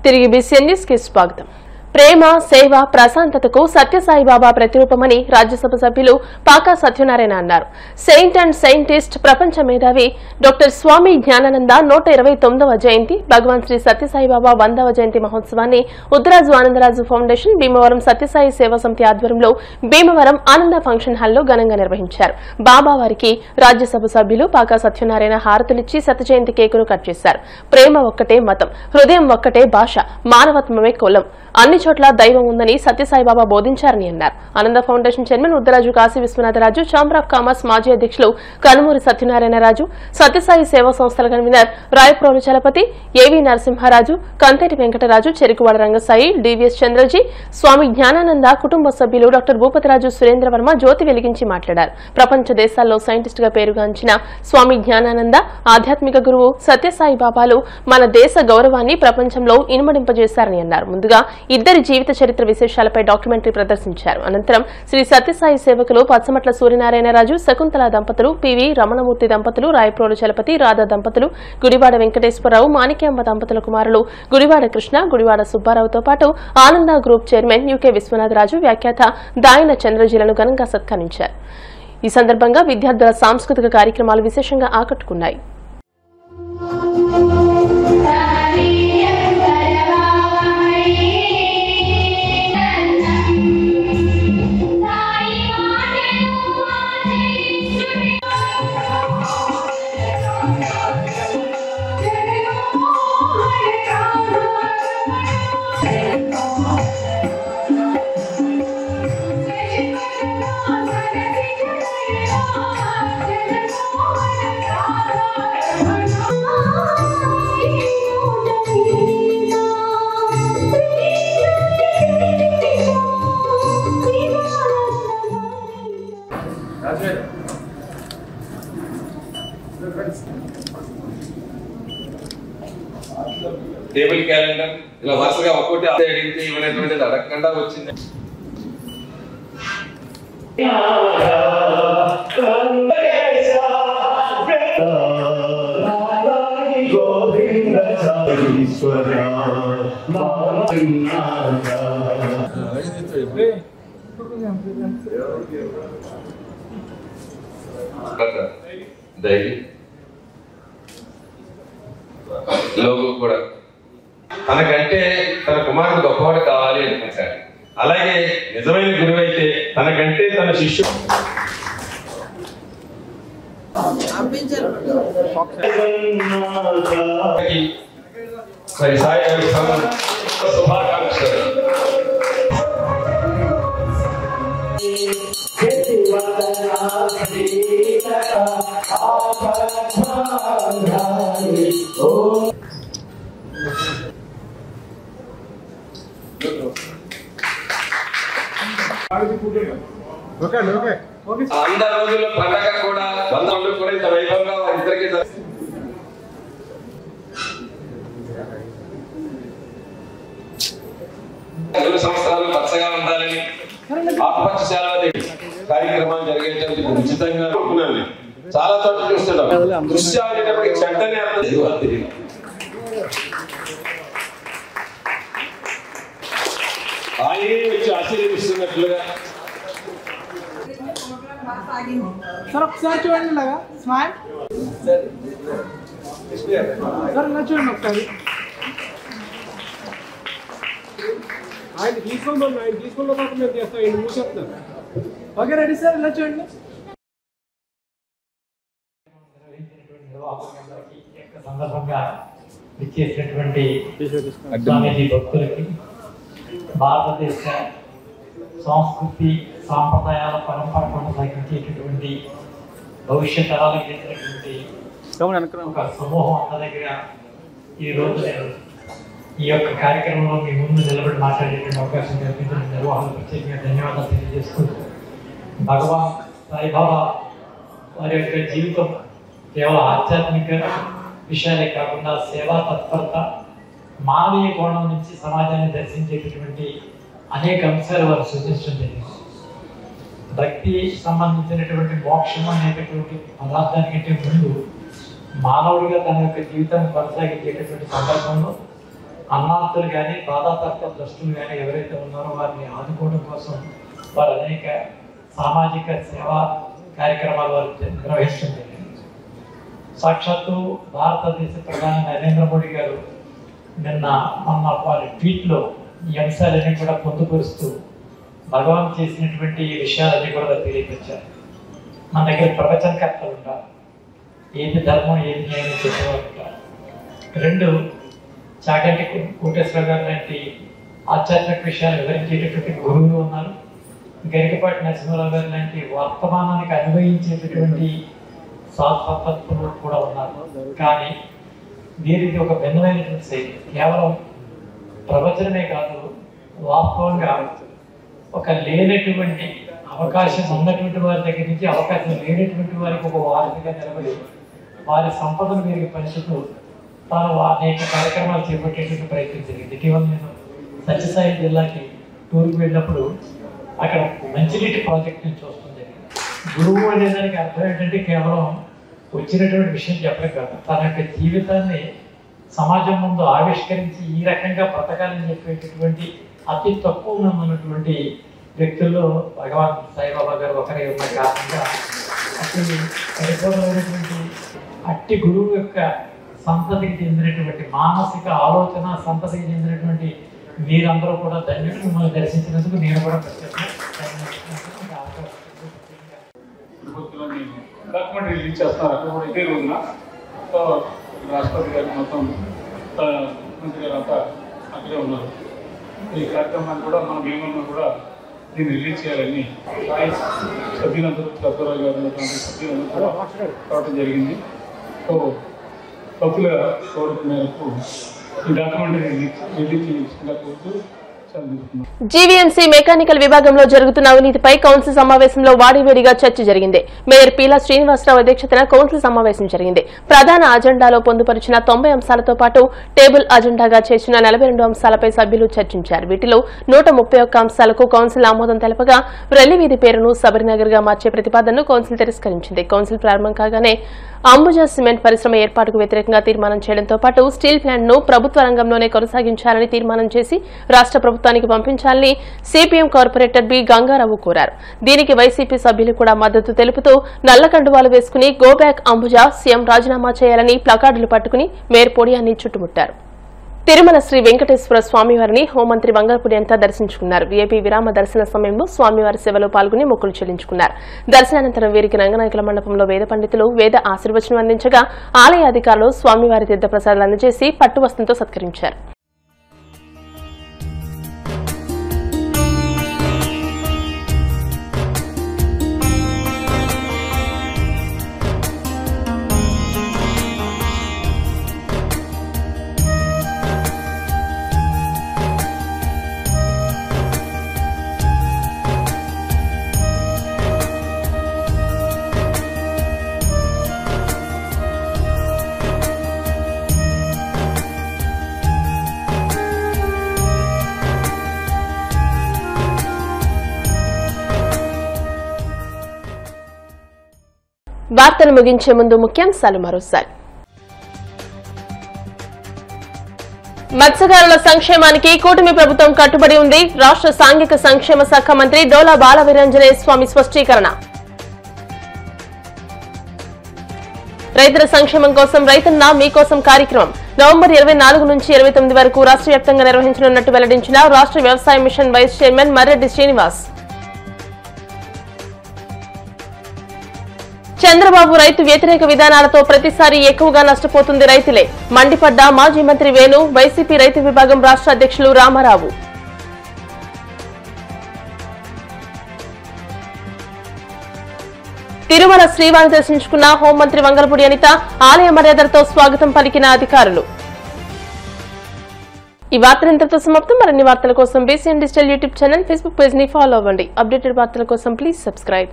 తిరిగి BCN news కి స్వాగతం. ప్రేమ, సేవ, ప్రశాంతతకు సత్యసాయిబాబా ప్రతిరూపమని రాజ్యసభ సభ్యులు పాకా సత్యనారాయణ అన్నారు. సెయింట్ అండ్ సైంటిస్ట్, ప్రపంచ మేధావి డాక్టర్ స్వామి జ్ఞానానంద 129వ జయంతి, భగవాన్ శ్రీ సత్యసాయిబాబా 100వ జయంతి మహోత్సవాన్ని ఉత్తరాజు ఆనందరాజు ఫౌండేషన్, భీమవరం సత్యసాయి సేవా సమితి ఆధ్వర్యంలో భీమవరం ఆనంద ఫంక్షన్ హాల్లో ఘనంగా నిర్వహించారు. బాబా వారికి రాజ్యసభ సభ్యులు పాకా సత్యనారాయణ హారతులిచ్చి శత జయంతి కేకును కట్ చేశారు. ప్రేమ ఒక్కటే మతం, హృదయం ఒక్కటే భాష, మానవత్వమే కులం, అన్ని చోట్ల దైవం ఉందని సత్యసాయిబాబా బోధించారని అన్నారు. ఆనంద foundation chairman Uddaraju Kashi Viswanatharaju, chamber of commerce మాజీ అధ్యక్షులు కనుమూరి సత్యనారాయణరాజు, సత్యసాయి సేవా సంస్థల కన్వీనర్ రాయప్రోలు చలపతి, ఏవి నరసింహరాజు, కంతేటి వెంకటరాజు, చెరుకువాడ రంగసాయి, డివిఎస్ చంద్రజీ, స్వామి జ్ఞానానంద కుటుంబ సభ్యులు డాక్టర్ భూపతిరాజు, సురేంద్రవర్మ జ్యోతి వెలిగించి మాట్లాడారు. ప్రపంచ దేశాల్లో సైంటిస్ట్ గా పేరుగాంచిన స్వామి జ్ఞానానంద, ఆధ్యాత్మిక గురువు సత్యసాయిబాబాలు మన దేశ గౌరవాన్ని ప్రపంచంలో ఇనుమడింపజేశారని అన్నారు. ముందుగా ఇద్దరి జీవిత చరిత్ర విశేషాలపై డాక్యుమెంటరీ ప్రదర్శించారు. అనంతరం శ్రీ సత్యసాయి సేవకులు పచ్చమట్ల సూర్యనారాయణరాజు, శకుంతల దంపతులు, పివి రమణమూర్తి దంపతులు, రాయప్రోలు చలపతి, రాధా దంపతులు, గుడివాడ వెంకటేశ్వరరావు, మాణిక్యాంబ దంపతుల కుమారులు గుడివాడ కృష్ణ, గుడివాడ సుబ్బారావుతో పాటు ఆనంద గ్రూప్ చైర్మన్ యుకే విశ్వనాథరాజు, వ్యాఖ్యాత దాయన చంద్రజీలను ఘనంగా సత్కరించారు. ఈ సందర్భంగా విద్యార్థుల సాంస్కృతిక కార్యక్రమాలు విశేషంగా ఆకట్టుకున్నాయి. టేబుల్ క్యాలెండర్ ఇలా వరుసగా ఒక్కొక్కటి అడిగితే ఇవ్వనటువంటిది అడగకుండా వచ్చింది. లోగో కూడా తనకంటే తన కుమారుడు గొప్పవాడు కావాలి అనుకుంటాడు. అలాగే నిజమైన గురువు అయితే తనకంటే తన శిష్యుడు శుభాకాంక్షలు. అందరి రోజుల్లో పండగ కూడా 100 కూడా ఇంత వైభవంగా వారిద్దరికీ 2 సంవత్సరాలు పచ్చగా ఉండాలని ఆత్మహత్య సేవాదేవి కార్యక్రమాలు జరిగేటప్పుడు ఉచితంగా ఉంటున్నాను. చాలా చోట్ల చూస్తున్నాం. దృశ్యాలు చెడ్డనే ఆయనే వచ్చి ఆశీర్వదిస్తున్నట్లుగా. సార్ ఒకసారి చూడండి, ఇలాగా స్మైల్ సార్, ఇలా చూడండి ఒకసారి. ఆయన తీసుకున్న పాటు మేము చేస్తాం, ఆయన మూసేస్తున్నారు. ఓకే రెడీ సార్, ఇలా చూడండి. సందర్భంగా ఇచ్చేసినటువంటి స్వామీజీ భక్తులకి, భారతదేశ సంస్కృతి సాంప్రదాయాల పరంపర కొనసాగించేటటువంటి భవిష్యత్ తరాలకు చెందినటువంటి ఒక సమూహం అంత దగ్గర ఈరోజు నేను ఈ యొక్క కార్యక్రమంలో మీ ముందు నిలబడి మాట్లాడేటువంటి అవకాశం కల్పించిన నిర్వాహకులకు ప్రత్యేకంగా ధన్యవాదాలు తెలియజేసుకుంటూ, భగవాన్ సాయిబాబా వారి యొక్క జీవితం కేవలం ఆధ్యాత్మిక విషయాలే కాకుండా సేవా తత్పరత, మానవీయ కోణం నుంచి సమాజాన్ని దర్శించేటటువంటి అనేక అంశాలు వారు సూచించడం జరిగింది. భక్తి సంబంధించినటువంటి మోక్షం అనేటటువంటి పదార్థానికంటే ముందు మానవుడిగా తన యొక్క జీవితాన్ని కొనసాగించేటటువంటి సందర్భంలో అన్నార్థులు కానీ బాధాతత్వ ద్రష్టులు కానీ ఎవరైతే ఉన్నారో వారిని ఆదుకోవడం కోసం వారు అనేక సామాజిక సేవా కార్యక్రమాలు వారు నిర్వహించడం జరిగింది. సాక్షాత్తు భారతదేశ ప్రధాని నరేంద్ర మోడీ గారు మొన్న వారి ట్వీట్లో ఈ అంశాలన్నీ కూడా పొందుపరుస్తూ భగవాన్ చేసినటువంటి విషయాలన్నీ కూడా తెలియపరిచారు. మన దగ్గర ప్రవచనకర్తలు ఉంటారు, ఏది ధర్మం ఏది న్యాయం చెప్పేవారు ఉంటారు. 2 చాగంటి కోటేశ్వర గారు లాంటి ఆధ్యాత్మిక విషయాలు వివరించేటటువంటి గురువులు ఉన్నారు. గరికపాటి నరసింహారావు గారు లాంటి వర్తమానానికి అన్వయించేటటువంటి సాధుపత్తులు కూడా ఉన్నారు. కానీ వీరిది ఒక భిన్నమైనటువంటి శైలి. కేవలం ప్రవచనమే కాదు, వాస్తవంగా ఒక లేనటువంటి అవకాశం ఉన్నటువంటి వారి దగ్గర నుంచి అవకాశం లేనటువంటి వారికి ఒక వారధిగా నిలబడి వారి సంపదను వీరికి పంచుతూ తాను అనేక కార్యక్రమాలు చేపట్టేటువంటి ప్రయత్నం జరిగింది. ఇటీవల నేను సత్యసాయి జిల్లాకి టూర్కి వెళ్ళినప్పుడు అక్కడ మంచినీటి ప్రాజెక్ట్ నుంచి వస్తుంది. గురువు అనేదానికి అర్థం ఏంటంటే కేవలం వచ్చినటువంటి విషయం చెప్పడం కాదు, తన యొక్క జీవితాన్ని సమాజం ముందు ఆవిష్కరించి ఈ రకంగా బ్రతకాలని చెప్పేటటువంటి అతి తక్కువ మంది ఉన్నటువంటి వ్యక్తుల్లో భగవాన్ సాయిబాబా గారు ఒకరే ఉన్న కారణంగా అతి పరిపూర్ణమైనటువంటి అట్టి గురువు యొక్క సంతతికి చెందినటువంటి మానసిక ఆలోచన సంతతికి చెందినటువంటి మీరందరూ కూడా ధన్యులు. మిమ్మల్ని దర్శించినందుకు నేను కూడా డాక్యుమెంట్ రిలీజ్ చేస్తున్నారు. అక్కడ కూడా ఇదే రోజున రాష్ట్రపతి గారు మొత్తం ముఖ్యమంత్రి గారు అంతా అక్కడే ఉన్నారు. ఈ కార్యక్రమాన్ని కూడా మన భీమన్న కూడా దీన్ని రిలీజ్ చేయాలని సభ్యులందరూ దత్తరావు గారు ఉన్నటువంటి సభ్యులందరూ కూడా రావడం జరిగింది. సో భక్తుల కోరిక మేరకు ఈ డాక్యుమెంట్ రిలీజ్ చేయాల్సిందిగా కోరుతూ జీవీఎంసీ మెకానికల్ విభాగంలో జరుగుతున్న అవినీతిపై కౌన్సిల్ సమావేశంలో వాడివేడిగా చర్చ జరిగింది. మేయర్ పీలా శ్రీనివాసరావు అధ్యక్షతన కౌన్సిల్ సమావేశం జరిగింది. ప్రధాన అజెండాలో పొందుపరిచిన 90 అంశాలతో పాటు టేబుల్ అజెండాగా చేసిన 42 అంశాలపై సభ్యులు చర్చించారు. వీటిలో 131 అంశాలకు కౌన్సిల్ ఆమోదం తెలపగా రెల్లివీధి పేరును సబరినగర్ గా మార్చే ప్రతిపాదనను కౌన్సిల్ తిరస్కరించింది. కౌన్సిల్ ప్రారంభం కాగానే అంబుజా సిమెంట్ పరిశ్రమ ఏర్పాటుకు వ్యతిరేకంగా తీర్మానం చేయడంతో పాటు స్టీల్ ప్లాంట్ ను ప్రభుత్వ రంగంలోనే కొనసాగించాలని తీర్మానం చేసి రాష్ట్ర ప్రభుత్వానికి పంపించాలని సిపిఎం కార్పొరేటర్ బి గంగారావు కోరారు. దీనికి వైసీపీ సభ్యులు కూడా మద్దతు తెలుపుతూ నల్ల కండువాలు వేసుకుని గో బ్యాక్ అంబుజా, సీఎం రాజీనామా చేయాలని ప్లకార్డులు పట్టుకుని మేయర్ పొడియాన్ని చుట్టుముట్టారు. తిరుమల శ్రీ వెంకటేశ్వర స్వామివారిని హోంమంత్రి వంగలపూడి అనిత దర్శించుకున్నారు. వీఐపీ విరామ దర్శన సమయంలో స్వామివారి సేవలో పాల్గొని మొక్కులు చెల్లించుకున్నారు. దర్శనానంతరం వీరికి రంగనాయకుల మండపంలో వేద పండితులు వేద ఆశీర్వచనం అందించగా ఆలయ అధికారులు స్వామివారి తీర్థ ప్రసాదాలు అందజేసి పట్టువస్త్రంతో సత్కరించారు. వార్తలు ముగించే ముందు ముఖ్యాంశాలు మరోసారి. మత్స్యకారుల సంక్షేమానికి కూటమి ప్రభుత్వం కట్టుబడి ఉంది. రాష్ట్ర సాంఘిక సంక్షేమ శాఖ మంత్రి డోలా బాల వీరాంజనేయ స్వామి స్పష్టీకరణ. రైతుల సంక్షేమం కోసం రైతన్న మీకోసం కార్యక్రమం నవంబర్ 24 నుంచి 29 వరకు రాష్ట్ర వ్యాప్తంగా నిర్వహించనున్నట్టు వెల్లడించిన రాష్ట్ర వ్యవసాయ mission vice chairman Marreddy Srinivas. Chandrababu రైతు వ్యతిరేక విధానాలతో ప్రతిసారి ఎక్కువగా నష్టపోతుంది రైతులే మండిపడ్డ మాజీ మంత్రి వేణు. వైసీపీ రైతు విభాగం రాష్ట్ర అధ్యక్షులు రామారావు. తిరుమల శ్రీవారిని దర్శించుకున్న హోంమంత్రి వంగలపూడి అనిత. ఆలయ మర్యాదలతో స్వాగతం పలికిన అధికారులు. ఈ వార్తలు ఇంతటితో సమాప్తం. మరిన్ని వార్తల కోసం BCN digital YouTube channel, Facebook page ని ఫాలో అవ్వండి. అప్డేటెడ్ వార్తల కోసం ప్లీజ్ సబ్స్క్రైబ్.